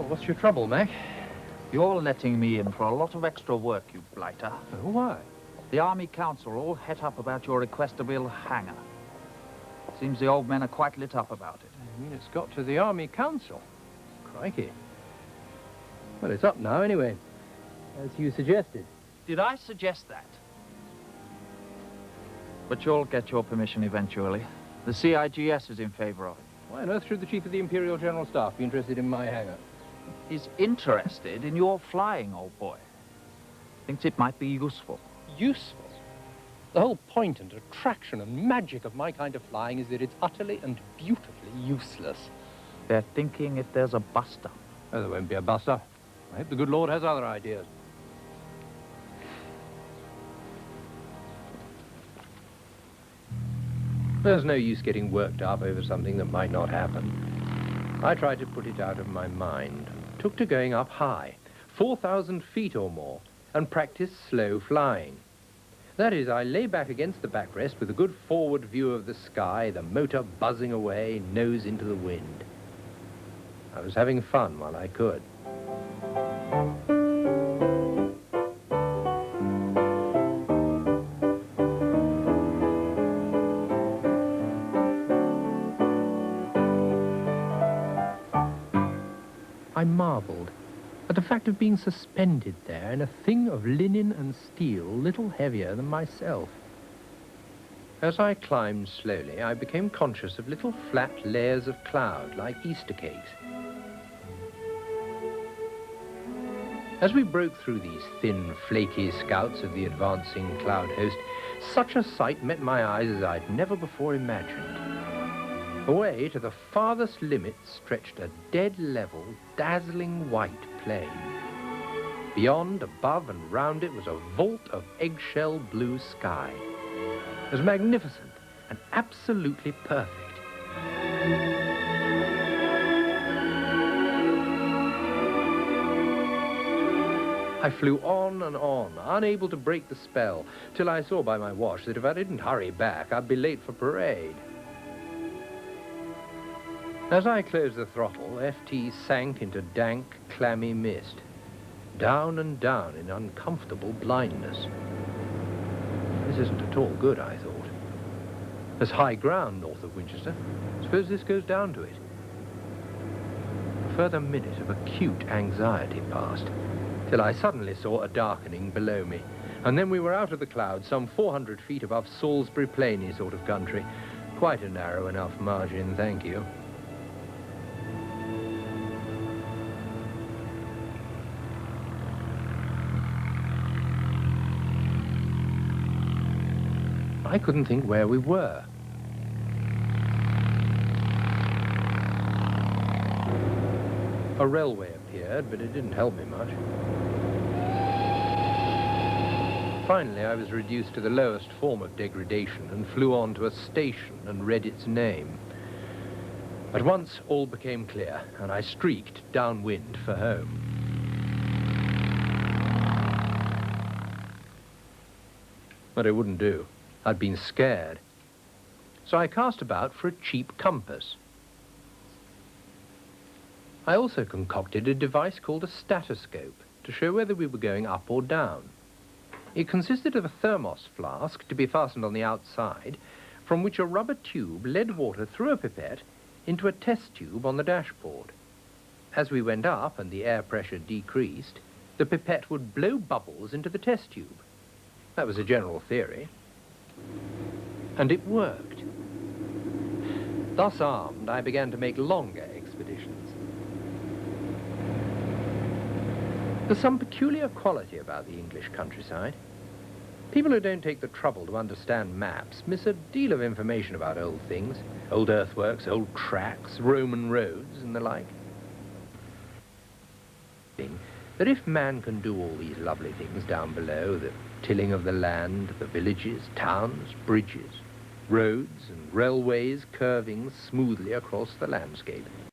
Well, what's your trouble, Mac? You're letting me in for a lot of extra work, you blighter. Oh, why? The Army Council are all het up about your request to build a hangar. Seems the old men are quite lit up about it. I mean, it's got to the Army Council. Crikey. Well, it's up now, anyway. As you suggested. Did I suggest that? But you'll get your permission eventually. The CIGS is in favor of it. Why on earth should the Chief of the Imperial General Staff be interested in my hangar? He's interested in your flying, old boy. Thinks it might be useful. Useful? The whole point and attraction and magic of my kind of flying is that it's utterly and beautifully useless. They're thinking if there's a buster. Oh, there won't be a buster. I hope the good Lord has other ideas. There's no use getting worked up over something that might not happen. I tried to put it out of my mind. Took to going up high, 4,000 feet or more, and practiced slow flying. That is, I lay back against the backrest with a good forward view of the sky, the motor buzzing away, nose into the wind. I was having fun while I could. I marveled at the fact of being suspended there in a thing of linen and steel little heavier than myself. As I climbed slowly, I became conscious of little flat layers of cloud like Easter cakes. As we broke through these thin, flaky scouts of the advancing cloud host, such a sight met my eyes as I'd never before imagined. Away to the farthest limit stretched a dead-level, dazzling white plain. Beyond, above, and round it was a vault of eggshell blue sky. It was magnificent and absolutely perfect. I flew on and on, unable to break the spell, till I saw by my watch that if I didn't hurry back, I'd be late for parade. As I closed the throttle, FT sank into dank, clammy mist. Down and down in uncomfortable blindness. This isn't at all good, I thought. There's high ground north of Winchester. Suppose this goes down to it. A further minute of acute anxiety passed, till I suddenly saw a darkening below me. And then we were out of the clouds, some 400 feet above Salisbury Plainy sort of country. Quite a narrow enough margin, thank you. I couldn't think where we were. A railway appeared, but it didn't help me much. Finally, I was reduced to the lowest form of degradation and flew on to a station and read its name. At once, all became clear, and I streaked downwind for home. But it wouldn't do. I'd been scared. So I cast about for a cheap compass. I also concocted a device called a statoscope to show whether we were going up or down. It consisted of a thermos flask to be fastened on the outside, from which a rubber tube led water through a pipette into a test tube on the dashboard. As we went up and the air pressure decreased, the pipette would blow bubbles into the test tube. That was a general theory. And it worked. Thus armed, I began to make longer expeditions. There's some peculiar quality about the English countryside. People who don't take the trouble to understand maps miss a deal of information about old things, old earthworks, old tracks, Roman roads, and the like. That if man can do all these lovely things down below, the tilling of the land, the villages, towns, bridges, roads, and railways curving smoothly across the landscape,